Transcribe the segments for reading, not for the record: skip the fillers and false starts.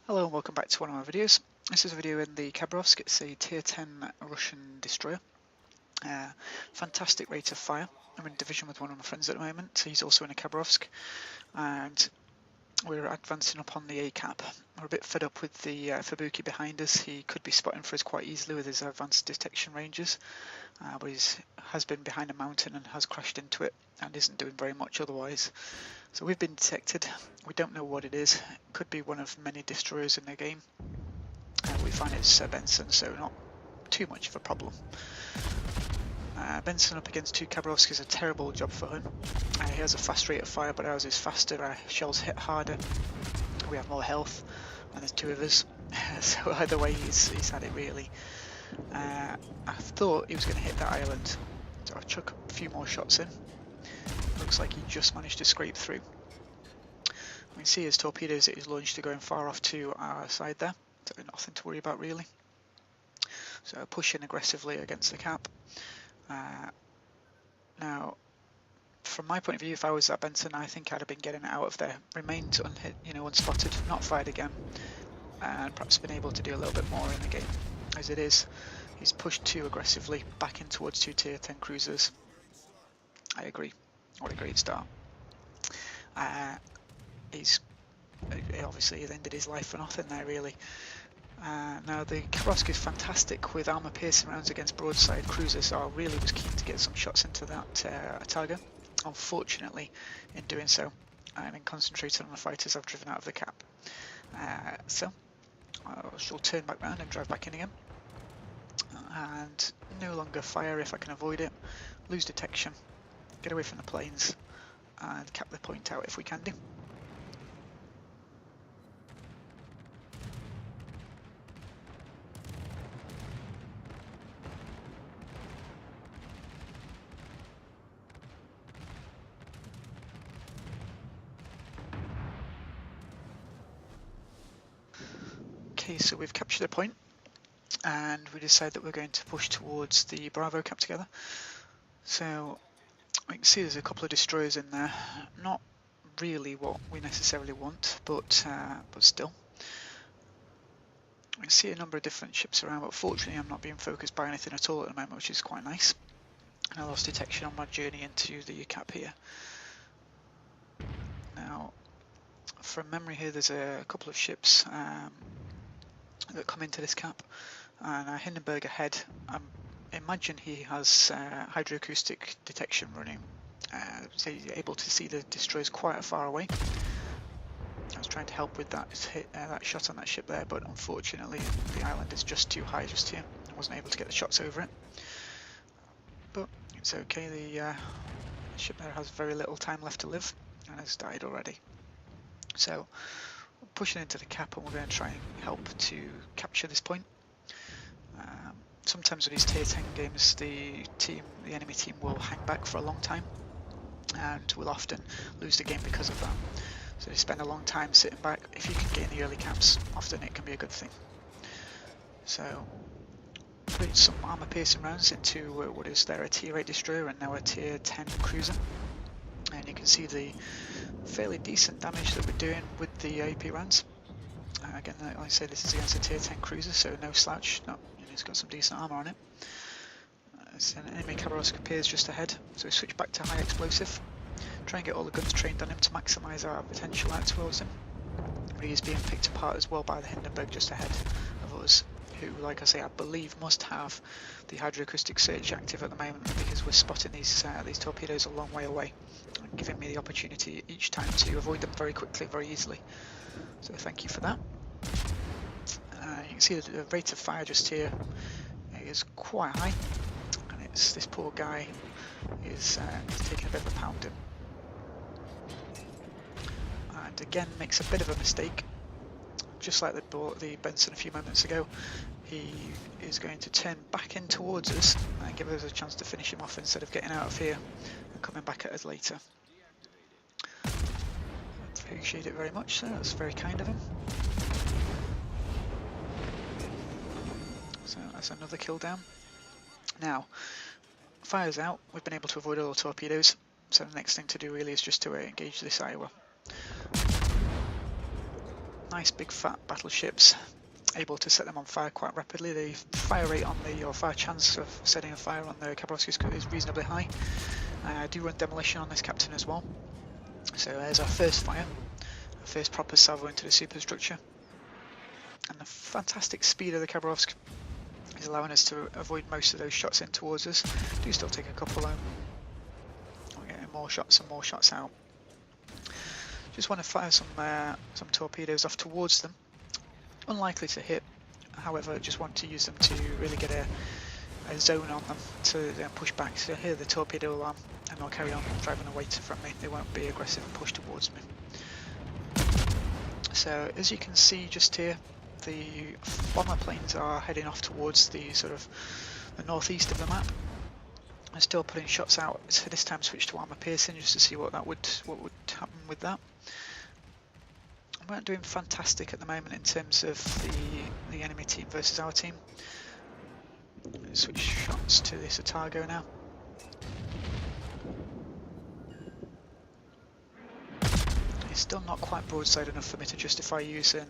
Hello and welcome back to one of my videos. This is a video in the Khabarovsk. It's a tier 10 Russian destroyer. Fantastic rate of fire. I'm in division with one of my friends at the moment. He's also in a Khabarovsk and we're advancing up on the A cap. We're a bit fed up with the Fabuki behind us. He could be spotting for us quite easily with his advanced detection ranges, but he has been behind a mountain and has crashed into it and isn't doing very much otherwise. So we've been detected. We don't know what it is. It could be one of many destroyers in the game. We find it's Benson, so not too much of a problem. Benson up against 2 Khabarovsk is a terrible job for him. He has a fast rate of fire, but ours is faster. Our shells hit harder. We have more health, and there's 2 of us. So either way, he's had it really. I thought he was going to hit that island, so I chuck a few more shots in. Looks like he just managed to scrape through. We can see his torpedoes that he's launched are going far off to our side there, so nothing to worry about really. So pushing aggressively against the cap. Now, from my point of view, if I was that Benson, I think I'd have been getting out of there, remained unhit, unspotted, not fired again, and perhaps been able to do a little bit more in the game. As it is, he's pushed too aggressively back in towards 2 tier 10 cruisers. I agree. What a great start. He's obviously ended his life for nothing there really. Now the Khabarovsk is fantastic with armour piercing rounds against broadside cruisers, so I really was keen to get some shots into that target. Unfortunately, in doing so, and in concentrating on the fighters, I've driven out of the cap. So I shall turn back round and drive back in again, and no longer fire if I can avoid it, lose detection, get away from the planes, and cap the point out if we can do. Okay, so we've captured a point, and we decide that we're going to push towards the Bravo cap together. So we can see there's a couple of destroyers in there, not really what we necessarily want, but still. We can see a number of different ships around, but fortunately I'm not being focused by anything at all at the moment, which is quite nice. And I lost detection on my journey into the cap here. Now, from memory here, there's a couple of ships that come into this cap, and Hindenburg ahead. I imagine he has hydroacoustic detection running, so he's able to see the destroyers quite far away. I was trying to help with that shot on that ship there, but unfortunately the island is just too high just here. I wasn't able to get the shots over it, but it's okay. The ship there has very little time left to live and has died already. So we're pushing into the cap, and we're going to try and help to capture this point. Sometimes with these tier 10 games, the enemy team will hang back for a long time, and will often lose the game because of that. So they spend a long time sitting back. If you can get in the early caps, often it can be a good thing. So put some armour piercing rounds into what is there a tier 8 destroyer and now a tier 10 cruiser, and you can see the fairly decent damage that we're doing with the AP rounds. Again, like I say, this is against a tier 10 cruiser, so no slouch. It's got some decent armour on it. So an enemy Khabarovsk appears just ahead, so we switch back to high explosive. Try and get all the guns trained on him to maximise our potential out towards him. But he is being picked apart as well by the Hindenburg just ahead of us, who, like I say, I believe must have the hydroacoustic search active at the moment, because we're spotting these torpedoes a long way away, and giving me the opportunity each time to avoid them very quickly, very easily. So thank you for that. You can see the rate of fire just here is quite high, and it's this poor guy is taking a bit of a pounding. And again makes a bit of a mistake, just like the Benson a few moments ago. He is going to turn back in towards us and give us a chance to finish him off instead of getting out of here and coming back at us later. Appreciate it very much, so that's very kind of him. So that's another kill down. Now, fire's out, we've been able to avoid all the torpedoes, so the next thing to do really is just to engage this Iowa. nice big fat battleships, able to set them on fire quite rapidly. The fire rate on the, or fire chance of setting a fire on the Khabarovsk is reasonably high. I do run demolition on this captain as well. So there's our first fire, our first proper salvo into the superstructure. And the fantastic speed of the Khabarovsk is allowing us to avoid most of those shots in towards us. Do still take a couple out. We're getting more shots and more shots out. Just want to fire some torpedoes off towards them. Unlikely to hit, however, just want to use them to really get a zone on them to then push back. So hear the torpedo alarm and they'll carry on driving away from me. They won't be aggressive and push towards me. So as you can see just here, the bomber planes are heading off towards the sort of the northeast of the map. I'm still putting shots out, so this time switch to armor piercing just to see what would happen with that. We're not doing fantastic at the moment in terms of the enemy team versus our team. Switch shots to this Otago now. It's still not quite broadside enough for me to justify using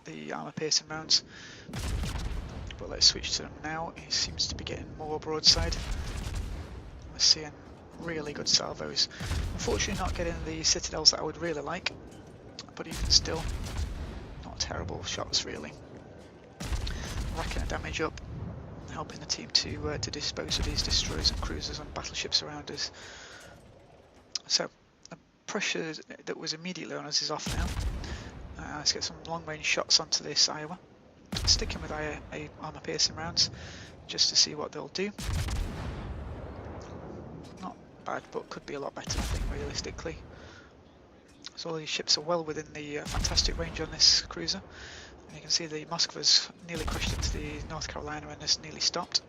the armor piercing rounds, but let's switch to them now. He seems to be getting more broadside. We're seeing really good salvos. Unfortunately not getting the citadels that I would really like, but even still, not terrible shots really. Racking the damage up, helping the team to dispose of these destroyers and cruisers and battleships around us. So the pressure that was immediately on us is off now. Let's get some long range shots onto this Iowa. Sticking with armor piercing rounds just to see what they'll do. Not bad, but could be a lot better I think realistically. So all these ships are well within the fantastic range on this cruiser. And you can see the Moskva's nearly crashed into the North Carolina and has nearly stopped.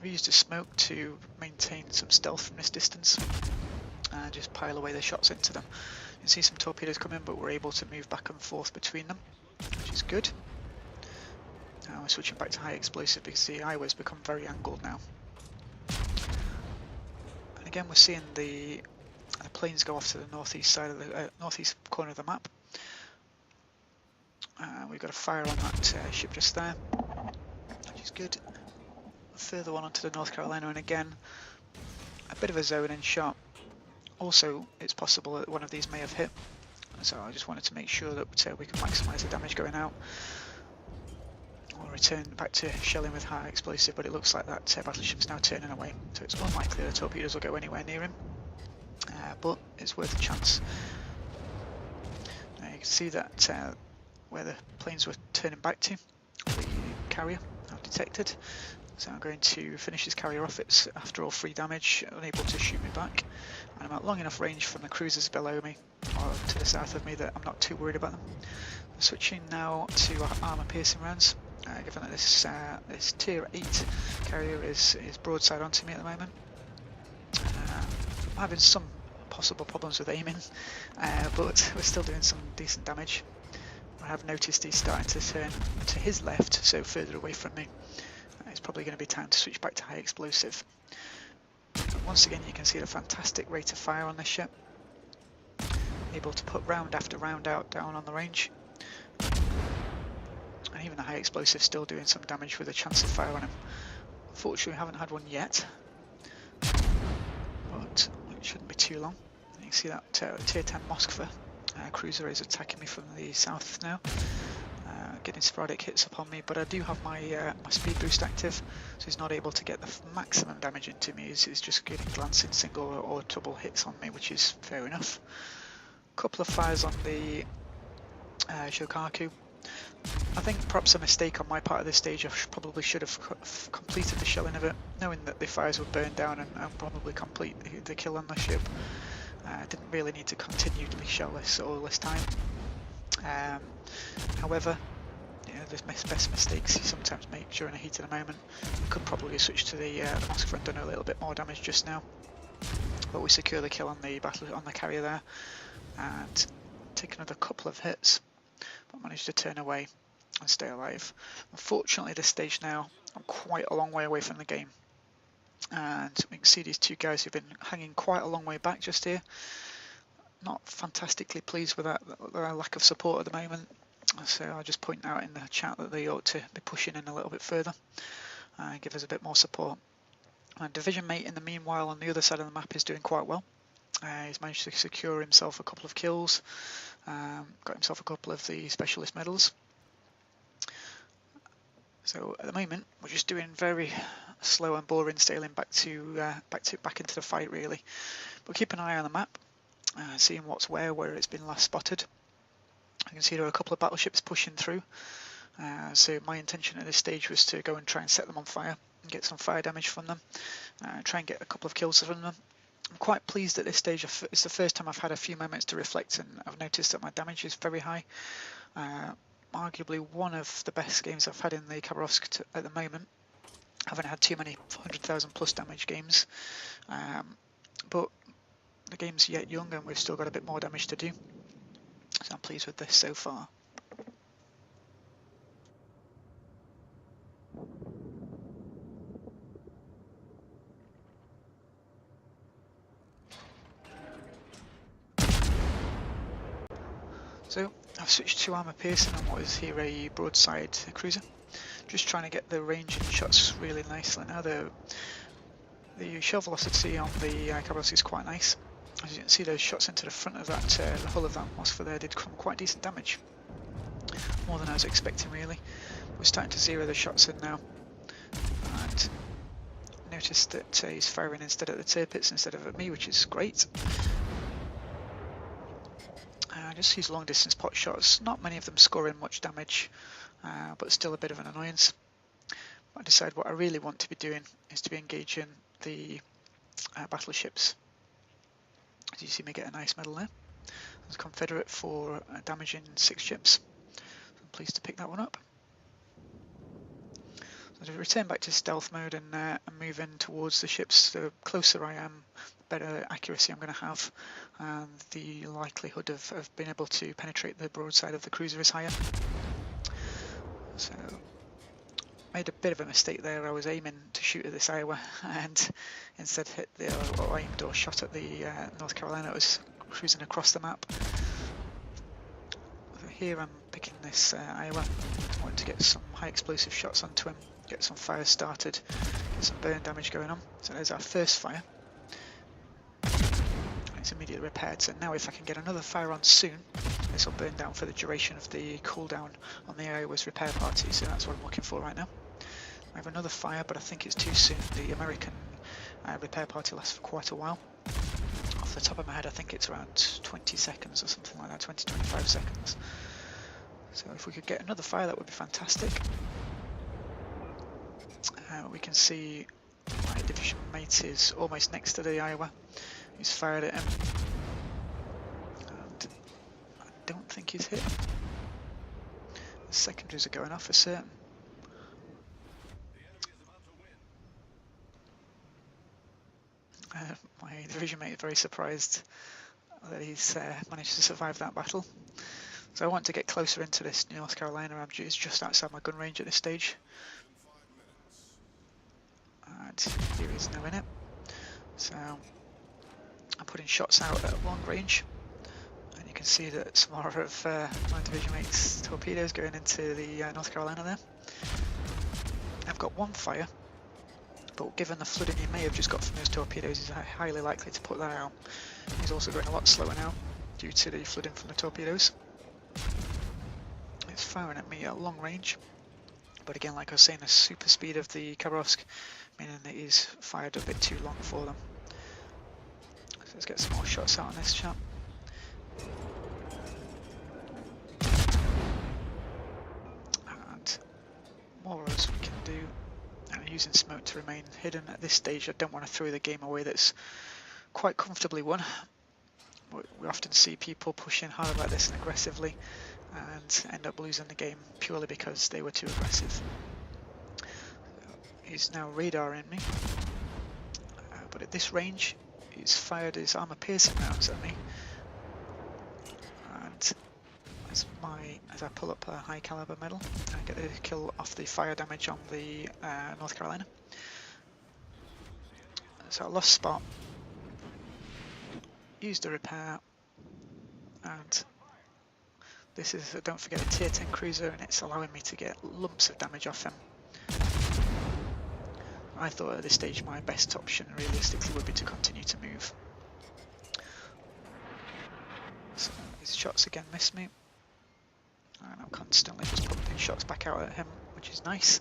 We used a smoke to maintain some stealth from this distance and just pile away the shots into them. You can see some torpedoes coming, but we're able to move back and forth between them, which is good. Now we're switching back to high explosive because the Iowa's become very angled now. And again we're seeing the planes go off to the northeast side of the northeast corner of the map. We've got a fire on that ship just there, which is good. A further one onto the North Carolina, and again a bit of a zone in shot. Also, it's possible that one of these may have hit, so I just wanted to make sure that we can maximise the damage going out. We'll return back to shelling with high explosive, but it looks like that battleship's now turning away, so it's unlikely the torpedoes will go anywhere near him. But it's worth a chance. Now you can see that where the planes were turning back to, the carrier I've detected. So I'm going to finish this carrier off. It's after all 3 damage, unable to shoot me back. And I'm at long enough range from the cruisers below me, or to the south of me, that I'm not too worried about them. I'm switching now to armour piercing rounds, given that this tier 8 carrier is broadside onto me at the moment. I'm having some possible problems with aiming, but we're still doing some decent damage. I have noticed he's starting to turn to his left, so further away from me. It's probably going to be time to switch back to high explosive. But once again you can see the fantastic rate of fire on this ship. Able to put round after round out down on the range. And even the high explosive still doing some damage with a chance of fire on him. Unfortunately we haven't had one yet, but it shouldn't be too long. You can see that tier 10 Moskva cruiser is attacking me from the south now, getting sporadic hits upon me, but I do have my my speed boost active, so he's not able to get the maximum damage into me. He's just getting glancing single or double hits on me, which is fair enough. Couple of fires on the Shokaku. I think perhaps a mistake on my part at this stage. I probably should have completed the shelling of it, knowing that the fires would burn down and probably complete the kill on the ship. I didn't really need to continually shell this all this time. However, you know, the best mistakes you sometimes make during a heat of the moment. We could probably switch to the Moskva and done a little bit more damage just now, but we secure the kill on the carrier there and take another couple of hits, but managed to turn away and stay alive. Unfortunately, at this stage now, I'm quite a long way away from the game. And we can see these two guys who've been hanging quite a long way back just here. not fantastically pleased with that lack of support at the moment. So I'll just point out in the chat that they ought to be pushing in a little bit further and give us a bit more support. And Division Mate, in the meanwhile, on the other side of the map is doing quite well. He's managed to secure himself a couple of kills, got himself a couple of the specialist medals. So at the moment we're just doing very slow and boring sailing back into the fight really. But keep an eye on the map, seeing what's where it's been last spotted. You can see there are a couple of battleships pushing through. So my intention at this stage was to go and try and set them on fire and get some fire damage from them, try and get a couple of kills from them. I'm quite pleased at this stage. It's the first time I've had a few moments to reflect, and I've noticed that my damage is very high. Arguably one of the best games I've had in the Khabarovsk at the moment. I haven't had too many 100,000 plus damage games, but the game's yet young and we've still got a bit more damage to do. So I'm pleased with this so far. So I've switched to armour piercing on what is here a broadside cruiser. Just trying to get the range and shots really nicely now. The shell velocity on the Khabarovsk is quite nice. As you can see, those shots into the front of that, the hull of that Moskva there did come quite decent damage. More than I was expecting really. We're starting to zero the shots in now. And notice that he's firing instead at the turpits instead of at me, which is great. Just these long distance pot shots, not many of them scoring much damage, but still a bit of an annoyance. I decide what I really want to be doing is to be engaging the battleships. As you see me get a nice medal there. There's Confederate for damaging 6 ships. I'm pleased to pick that one up. So to return back to stealth mode and move in towards the ships, the closer I am, the better accuracy I'm going to have, and the likelihood of being able to penetrate the broadside of the cruiser is higher. So made a bit of a mistake there. I was aiming to shoot at this Iowa and instead hit or aimed or shot at the North Carolina that was cruising across the map. So here I'm picking this Iowa. I want to get some high explosive shots onto him, get some fire started, get some burn damage going on. So there's our first fire. It's immediately repaired, so now if I can get another fire on soon, this will burn down for the duration of the cooldown on the Iowa's repair party, so that's what I'm looking for right now. I have another fire, but I think it's too soon. The American repair party lasts for quite a while. Off the top of my head, I think it's around 20 seconds or something like that, 20-25 seconds. So if we could get another fire, that would be fantastic. We can see my division mate is almost next to the Iowa. He's fired at him, and I don't think he's hit. The secondaries are going off for certain. My division mate is very surprised that he's managed to survive that battle. So I want to get closer into this North Carolina. It's just outside my gun range at this stage. And here is no in it. So I'm putting shots out at long range, and you can see that some more of my division mate's torpedoes going into the North Carolina there. I've got one fire, but given the flooding he may have just got from those torpedoes, he's highly likely to put that out. He's also going a lot slower now due to the flooding from the torpedoes. It's firing at me at long range, but again, like I was saying, the super speed of the Khabarovsk, meaning that he's fired a bit too long for them. So let's get some more shots out on this chap. And more as we can do. Using smoke to remain hidden at this stage. I don't want to throw the game away that's quite comfortably won. We often see people pushing hard like this and aggressively and end up losing the game purely because they were too aggressive. He's now radaring me, but at this range he's fired his armour piercing rounds at me, and as I pull up a high caliber medal, I get the kill off the fire damage on the North Carolina. So I lost spot, used a repair, and this is, don't forget, a tier 10 cruiser, and it's allowing me to get lumps of damage off him. I thought at this stage my best option realistically would be to continue to move. So his shots again miss me, and I'm constantly just pumping shots back out at him, which is nice.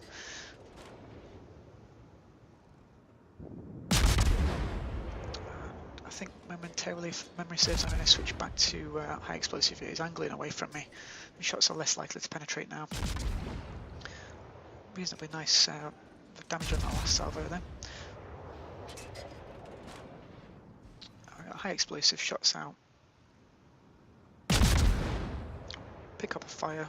I think momentarily, if memory serves, I'm going to switch back to high explosive. He's angling away from me. The shots are less likely to penetrate now. Reasonably nice damage on that last salvo there. I got high explosive shots out. Pick up a fire,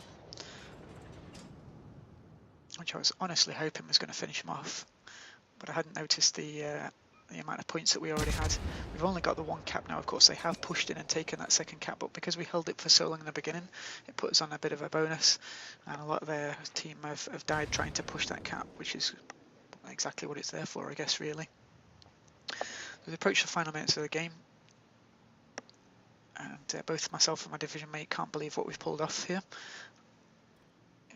which I was honestly hoping was going to finish him off, but I hadn't noticed the amount of points that we already had. We've only got the one cap now. Of course, they have pushed in and taken that second cap, but because we held it for so long in the beginning, it put us on a bit of a bonus, and a lot of their team have died trying to push that cap, which is exactly what it's there for, I guess, really. We've approached the final minutes of the game, and both myself and my division mate can't believe what we've pulled off here.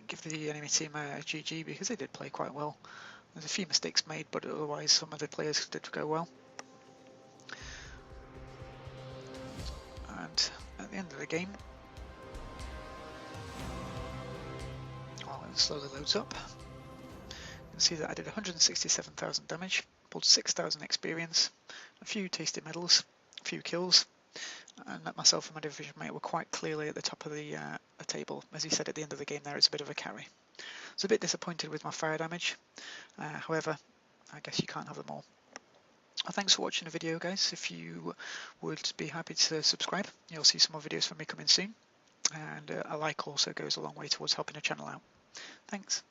Give the enemy team a GG, because they did play quite well. There's a few mistakes made, but otherwise some of the players did go well. And at the end of the game, while it slowly loads up, you can see that I did 167,000 damage, pulled 6,000 experience, a few tasty medals, a few kills, and that myself and my division mate were quite clearly at the top of the table. As he said at the end of the game there, it's a bit of a carry. I was a bit disappointed with my fire damage, however, I guess you can't have them all. Well, thanks for watching the video, guys. If you would be happy to subscribe, you'll see some more videos from me coming soon, and a like also goes a long way towards helping the channel out. Thanks.